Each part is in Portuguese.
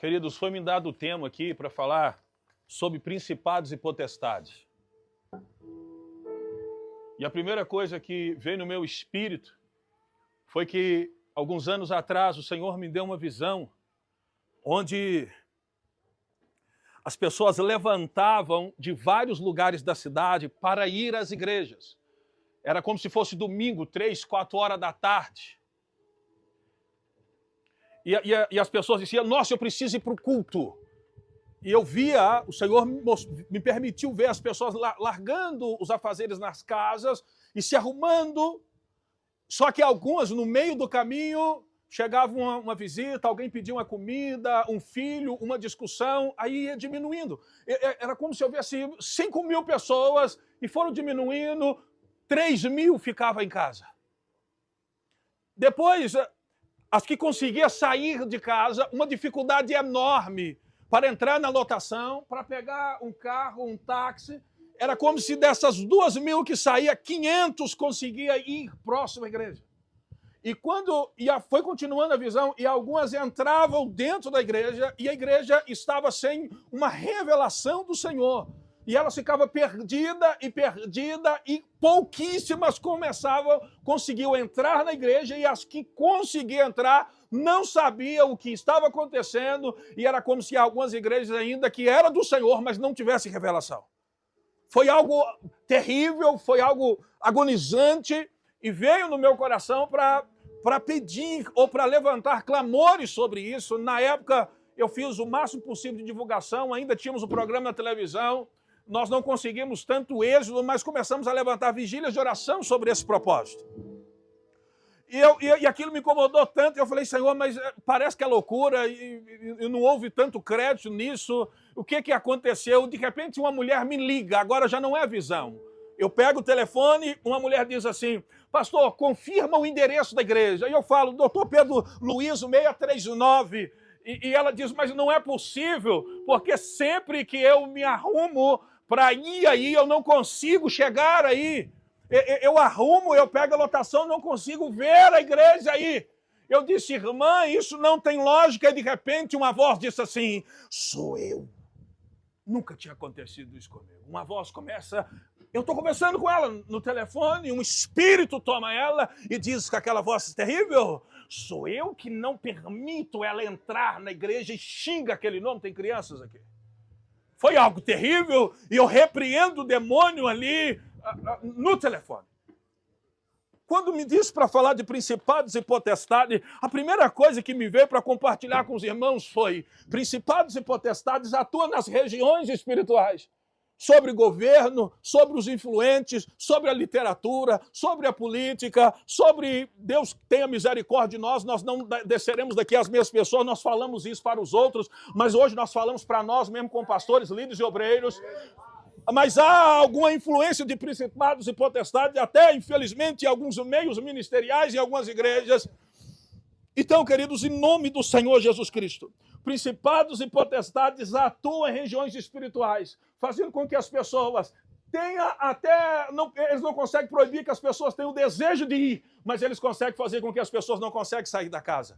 Queridos, foi-me dado o tema aqui para falar sobre principados e potestades. E a primeira coisa que veio no meu espírito foi que, alguns anos atrás, o Senhor me deu uma visão onde as pessoas levantavam de vários lugares da cidade para ir às igrejas. Era como se fosse domingo, 3, 4 horas da tarde. E as pessoas diziam, nossa, eu preciso ir para o culto. E eu via, o Senhor me permitiu ver as pessoas largando os afazeres nas casas e se arrumando. Só que algumas, no meio do caminho, chegava uma visita, alguém pedia uma comida, um filho, uma discussão, aí ia diminuindo. Era como se houvesse 5.000 pessoas e foram diminuindo, 3.000 ficavam em casa. Depois, as que conseguiam sair de casa, uma dificuldade enorme para entrar na lotação, para pegar um carro, um táxi. Era como se dessas 2.000 que saía, 500 conseguia ir próximo à igreja. E foi continuando a visão, e algumas entravam dentro da igreja, e a igreja estava sem uma revelação do Senhor. E ela ficava perdida, e pouquíssimas conseguiam entrar na igreja, e as que conseguiam entrar não sabiam o que estava acontecendo, e era como se algumas igrejas ainda que era do Senhor, mas não tivessem revelação. Foi algo terrível, foi algo agonizante, e veio no meu coração para pedir ou para levantar clamores sobre isso. Na época, eu fiz o máximo possível de divulgação, ainda tínhamos o programa na televisão, nós não conseguimos tanto êxito, mas começamos a levantar vigílias de oração sobre esse propósito. E aquilo me incomodou tanto, eu falei, Senhor, mas parece que é loucura, e não houve tanto crédito nisso. O que aconteceu? De repente uma mulher me liga, agora já não é visão. Eu pego o telefone, uma mulher diz assim, pastor, confirma o endereço da igreja. E eu falo, doutor Pedro Luiz, 639. E ela diz, mas não é possível, porque sempre que eu me arrumo para ir aí, eu não consigo chegar aí. Eu arrumo, eu pego a lotação, não consigo ver a igreja aí. Eu disse, irmã, isso não tem lógica. E de repente uma voz disse assim, sou eu. Nunca tinha acontecido isso comigo. Uma voz começa, eu estou conversando com ela no telefone, um espírito toma ela e diz com aquela voz terrível, sou eu que não permito ela entrar na igreja e xinga aquele nome, tem crianças aqui. Foi algo terrível e eu repreendo o demônio ali no telefone. Quando me disse para falar de principados e potestades, a primeira coisa que me veio para compartilhar com os irmãos foi principados e potestades atuam nas regiões espirituais, sobre governo, sobre os influentes, sobre a literatura, sobre a política, sobre Deus tenha misericórdia de nós não desceremos daqui as mesmas pessoas, nós falamos isso para os outros, mas hoje nós falamos para nós mesmo como pastores, líderes e obreiros. Mas há alguma influência de principados e potestades, até, infelizmente, em alguns meios ministeriais, em algumas igrejas. Então, queridos, em nome do Senhor Jesus Cristo, principados e potestades atuam em regiões espirituais, fazendo com que as pessoas tenham eles não conseguem proibir que as pessoas tenham o desejo de ir, mas eles conseguem fazer com que as pessoas não conseguem sair da casa.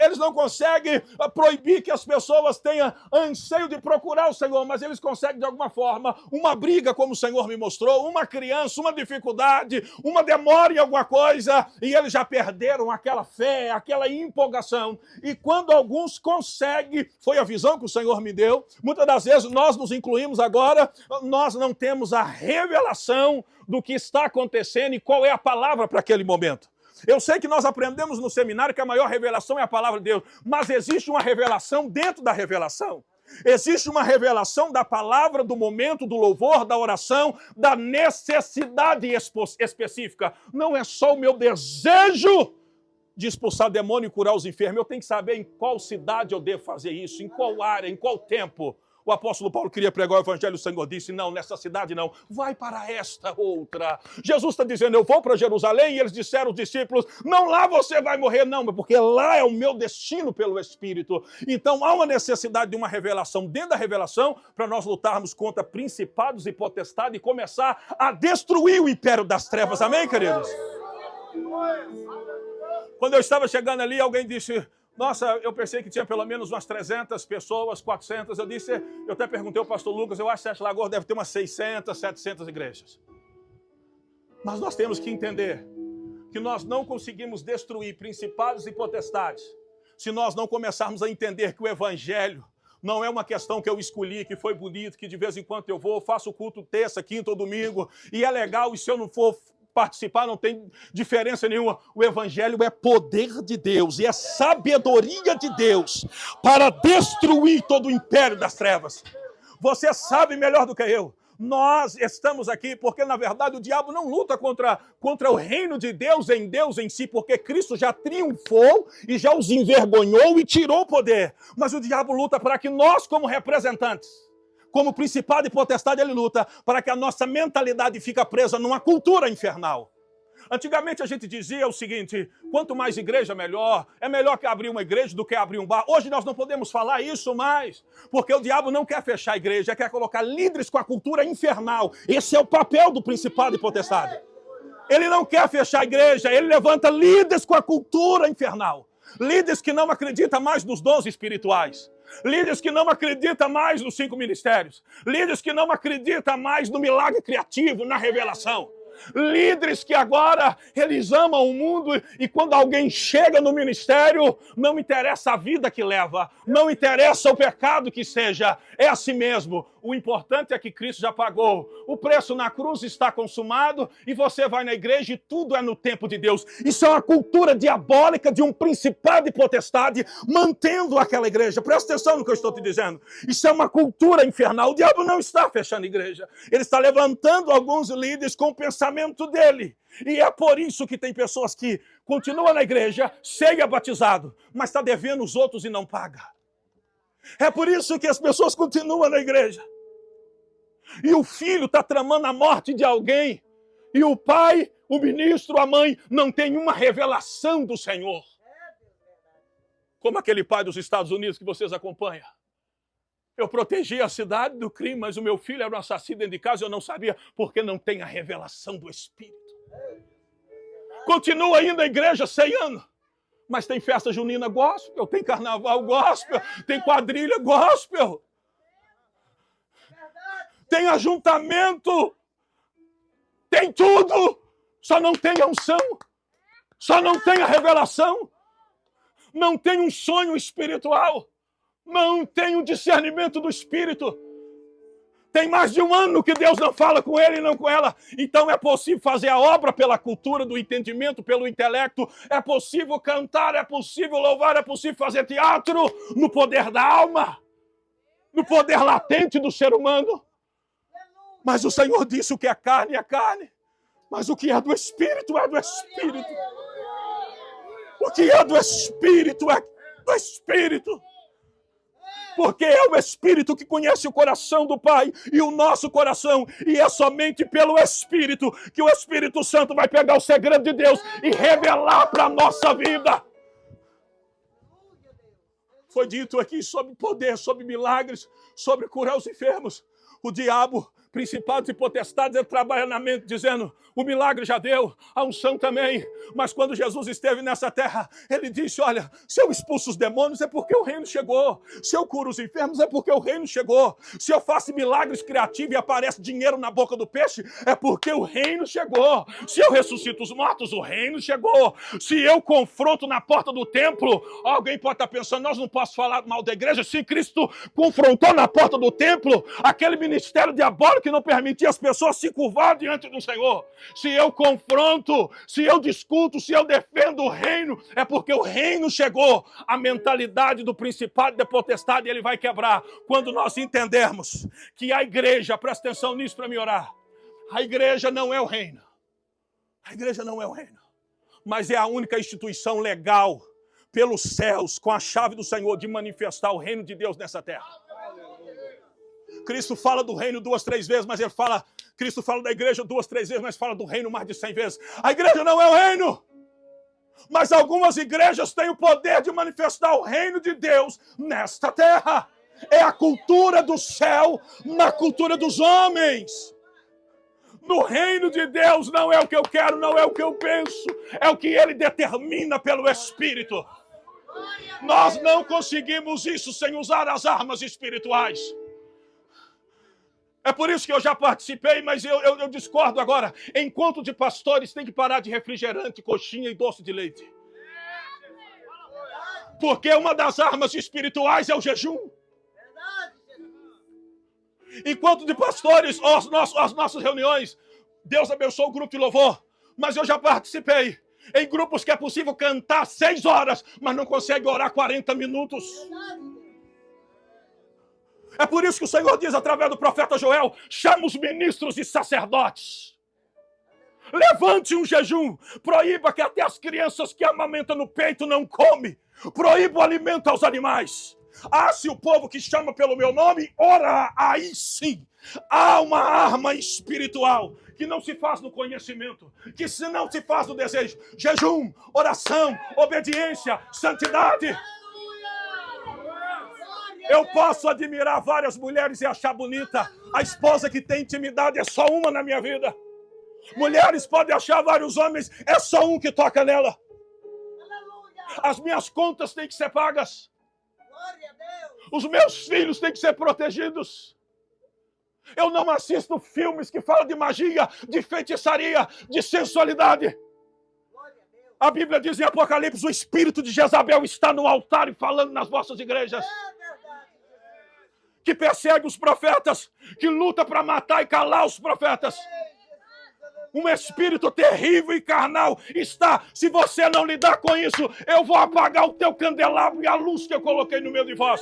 Eles não conseguem proibir que as pessoas tenham anseio de procurar o Senhor, mas eles conseguem, de alguma forma, uma briga, como o Senhor me mostrou, uma criança, uma dificuldade, uma demora em alguma coisa, e eles já perderam aquela fé, aquela empolgação. E quando alguns conseguem, foi a visão que o Senhor me deu, muitas das vezes nós nos incluímos agora, nós não temos a revelação do que está acontecendo e qual é a palavra para aquele momento. Eu sei que nós aprendemos no seminário que a maior revelação é a palavra de Deus, mas existe uma revelação dentro da revelação. Existe uma revelação da palavra, do momento, do louvor, da oração, da necessidade específica. Não é só o meu desejo de expulsar demônio e curar os enfermos. Eu tenho que saber em qual cidade eu devo fazer isso, em qual área, em qual tempo. O apóstolo Paulo queria pregar o evangelho, o Senhor disse, não, nessa cidade não, vai para esta outra. Jesus está dizendo, eu vou para Jerusalém, e eles disseram aos discípulos, não, lá você vai morrer, não, porque lá é o meu destino pelo Espírito. Então há uma necessidade de uma revelação dentro da revelação, para nós lutarmos contra principados e potestades e começar a destruir o império das trevas, amém, queridos? Quando eu estava chegando ali, alguém disse, Nossa, eu pensei que tinha pelo menos umas 300 pessoas, 400. Eu até perguntei ao pastor Lucas, eu acho que Sete Lagoas deve ter umas 600, 700 igrejas. Mas nós temos que entender que nós não conseguimos destruir principados e potestades se nós não começarmos a entender que o evangelho não é uma questão que eu escolhi, que foi bonito, que de vez em quando eu vou, faço culto terça, quinta ou domingo, e é legal, e se eu não for participar, não tem diferença nenhuma. O evangelho é poder de Deus e é sabedoria de Deus para destruir todo o império das trevas. Você sabe melhor do que eu. Nós estamos aqui porque, na verdade, o diabo não luta contra o reino de Deus em si, porque Cristo já triunfou e já os envergonhou e tirou o poder. Mas o diabo luta para que nós, como representantes, como principado e potestade, ele luta para que a nossa mentalidade fique presa numa cultura infernal. Antigamente a gente dizia o seguinte: quanto mais igreja, melhor. É melhor que abrir uma igreja do que abrir um bar. Hoje nós não podemos falar isso mais, porque o diabo não quer fechar a igreja, quer colocar líderes com a cultura infernal. Esse é o papel do principado e potestade. Ele não quer fechar a igreja, ele levanta líderes com a cultura infernal. Líderes que não acreditam mais nos dons espirituais. Líderes que não acreditam mais nos 5 ministérios. Líderes que não acreditam mais no milagre criativo, na revelação. Líderes que agora eles amam o mundo e quando alguém chega no ministério, não interessa a vida que leva, não interessa o pecado que seja, é assim mesmo. O importante é que Cristo já pagou. O preço na cruz está consumado e você vai na igreja e tudo é no tempo de Deus. Isso é uma cultura diabólica de um principado e potestade mantendo aquela igreja. Presta atenção no que eu estou te dizendo. Isso é uma cultura infernal. O diabo não está fechando a igreja. Ele está levantando alguns líderes com o pensamento dele. E é por isso que tem pessoas que continuam na igreja, chega batizado, mas está devendo os outros e não paga. É por isso que as pessoas continuam na igreja. E o filho está tramando a morte de alguém. E o pai, o ministro, a mãe, não tem uma revelação do Senhor. Como aquele pai dos Estados Unidos que vocês acompanham. Eu protegi a cidade do crime, mas o meu filho era um assassino dentro de casa e eu não sabia, porque não tem a revelação do Espírito. Continua indo à igreja ceando. Mas tem festa junina gospel, tem carnaval gospel, tem quadrilha gospel. Tem ajuntamento, tem tudo, só não tem a unção, só não tem a revelação, não tem um sonho espiritual, não tem um discernimento do Espírito. Tem mais de 1 ano que Deus não fala com ele e não com ela. Então é possível fazer a obra pela cultura do entendimento, pelo intelecto. É possível cantar, é possível louvar, é possível fazer teatro no poder da alma, no poder latente do ser humano. Mas o Senhor disse: o que é carne é carne, mas o que é do Espírito é do Espírito. O que é do Espírito é do Espírito. Porque é o Espírito que conhece o coração do Pai e o nosso coração. E é somente pelo Espírito que o Espírito Santo vai pegar o segredo de Deus e revelar para a nossa vida. Foi dito aqui sobre poder, sobre milagres, sobre curar os enfermos. O diabo, principados e potestades, ele trabalha na mente dizendo: o milagre já deu, a unção também. Mas quando Jesus esteve nessa terra, ele disse: olha, se eu expulso os demônios é porque o reino chegou. Se eu curo os enfermos é porque o reino chegou. Se eu faço milagres criativos e aparece dinheiro na boca do peixe, é porque o reino chegou. Se eu ressuscito os mortos, o reino chegou. Se eu confronto na porta do templo, alguém pode estar pensando: nós não podemos falar mal da igreja. Se Cristo confrontou na porta do templo aquele ministério diabólico que não permitia as pessoas se curvar diante do Senhor. Se eu confronto, se eu discuto, se eu defendo o reino, é porque o reino chegou. A mentalidade do principado e da potestade ele vai quebrar quando nós entendermos que a igreja, presta atenção nisso para me orar, a igreja não é o reino. A igreja não é o reino, mas é a única instituição legal pelos céus, com a chave do Senhor, de manifestar o reino de Deus nessa terra. Cristo fala do reino 2, 3 vezes, mas Cristo fala da igreja 2, 3 vezes, mas fala do reino mais de 100 vezes. A igreja não é o reino, mas algumas igrejas têm o poder de manifestar o reino de Deus nesta terra. É a cultura do céu na cultura dos homens. No reino de Deus não é o que eu quero, não é o que eu penso, é o que Ele determina pelo Espírito. Nós não conseguimos isso sem usar as armas espirituais. É por isso que eu já participei, mas eu discordo agora. Encontro de pastores tem que parar de refrigerante, coxinha e doce de leite. Porque uma das armas espirituais é o jejum. Encontro de pastores, as nossas reuniões, Deus abençoe o grupo de louvor, mas eu já participei em grupos que é possível cantar 6 horas, mas não consegue orar 40 minutos. É por isso que o Senhor diz através do profeta Joel: chama os ministros e sacerdotes. Levante um jejum, proíba que até as crianças que amamentam no peito não comem. Proíba o alimento aos animais. Se o povo que chama pelo meu nome ora, aí sim. Há uma arma espiritual que não se faz no conhecimento, que se não se faz no desejo. Jejum, oração, obediência, santidade. Eu posso admirar várias mulheres e achar bonita. A esposa que tem intimidade é só uma na minha vida. Mulheres podem achar vários homens, é só um que toca nela. As minhas contas têm que ser pagas. Os meus filhos têm que ser protegidos. Eu não assisto filmes que falam de magia, de feitiçaria, de sensualidade. A Bíblia diz em Apocalipse: o espírito de Jezabel está no altar e falando nas vossas igrejas. Que persegue os profetas, que luta para matar e calar os profetas. Um espírito terrível e carnal está. Se você não lidar com isso, eu vou apagar o teu candelabro e a luz que eu coloquei no meio de vós.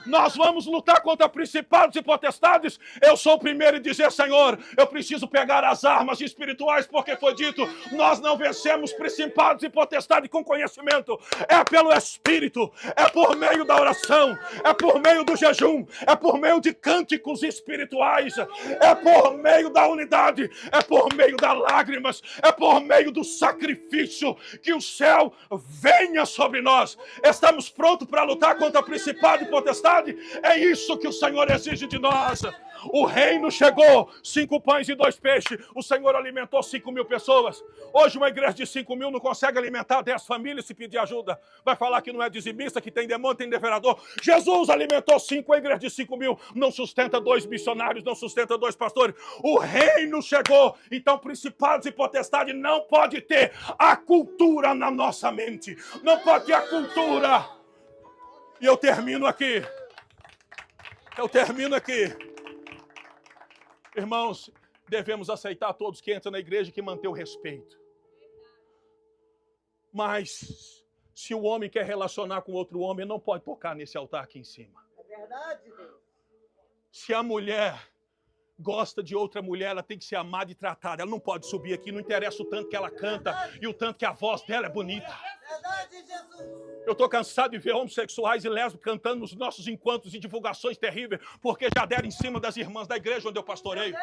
Nós vamos lutar contra principados e potestades. Eu sou o primeiro em dizer: Senhor, eu preciso pegar as armas espirituais, porque foi dito: nós não vencemos principados e potestades com conhecimento. É pelo Espírito, é por meio da oração, é por meio do jejum, é por meio de cânticos espirituais, é por meio da unidade, é por meio das lágrimas, é por meio do sacrifício que o céu venha sobre nós. Estamos prontos para lutar contra principado e potestade? É isso que o Senhor exige de nós. O reino chegou, 5 pães e 2 peixes. O Senhor alimentou 5.000 pessoas. Hoje uma igreja de 5.000 não consegue alimentar 10 famílias se pedir ajuda. Vai falar que não é dizimista, que tem demônio, tem devorador. Jesus alimentou 5, a igreja de 5.000 não sustenta 2 missionários, não sustenta 2 pastores. O reino chegou. Então principados e potestades não pode ter a cultura na nossa mente. Não pode ter a cultura. E eu termino aqui. Irmãos, devemos aceitar todos que entram na igreja que mantêm o respeito. Mas, se o homem quer relacionar com outro homem, não pode tocar nesse altar aqui em cima. É verdade, Deus. Se a mulher gosta de outra mulher, ela tem que ser amada e tratada. Ela não pode subir aqui, não interessa o tanto que ela canta e o tanto que a voz dela é bonita. Verdade, Jesus. Eu estou cansado de ver homossexuais e lésbicos cantando nos nossos encontros e divulgações terríveis, porque já deram em cima das irmãs da igreja onde eu pastoreio.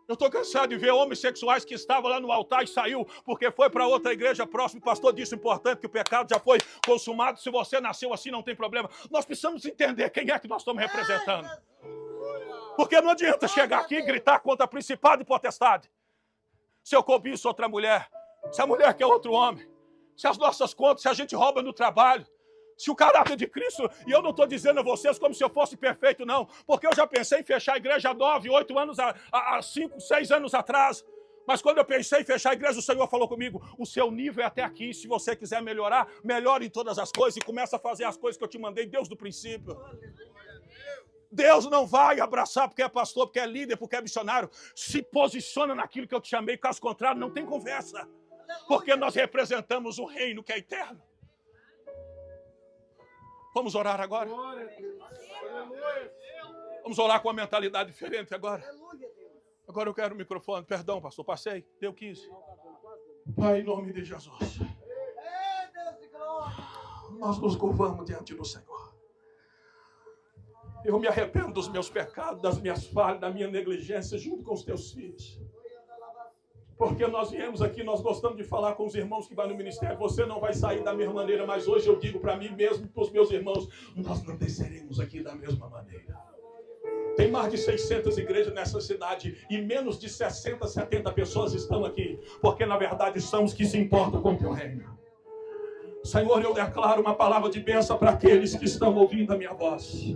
Eu estou cansado de ver homossexuais que estavam lá no altar e saiu, porque foi para outra igreja próxima. O pastor disse: importante que o pecado já foi consumado. Se você nasceu assim, não tem problema. Nós precisamos entender quem é que nós estamos representando. Porque não adianta chegar aqui e gritar contra principado e potestade. Se eu cobiço outra mulher, se a mulher quer outro homem, se as nossas contas, se a gente rouba no trabalho, se o caráter de Cristo, e eu não estou dizendo a vocês como se eu fosse perfeito, não, porque eu já pensei em fechar a igreja há 9, 8 anos, há 5, 6 anos atrás. Mas quando eu pensei em fechar a igreja, o Senhor falou comigo: o seu nível é até aqui. Se você quiser melhorar, melhore em todas as coisas e começa a fazer as coisas que eu te mandei desde o princípio. Deus não vai abraçar porque é pastor, porque é líder, porque é missionário. Se posiciona naquilo que eu te chamei, caso contrário, não tem conversa. Porque nós representamos um reino que é eterno. Vamos orar agora? Vamos orar com uma mentalidade diferente agora. Agora eu quero o microfone. Perdão, pastor, passei. Deu 15. Pai, em nome de Jesus, nós nos curvamos diante do Senhor. Eu me arrependo dos meus pecados, das minhas falhas, da minha negligência junto com os teus filhos. Porque nós viemos aqui, nós gostamos de falar com os irmãos que vão no ministério. Você não vai sair da mesma maneira, mas hoje eu digo para mim mesmo e para os meus irmãos: nós não desceremos aqui da mesma maneira. Tem mais de 600 igrejas nessa cidade e menos de 60, 70 pessoas estão aqui, porque na verdade são os que se importam com o teu reino. Senhor, eu declaro uma palavra de bênção para aqueles que estão ouvindo a minha voz.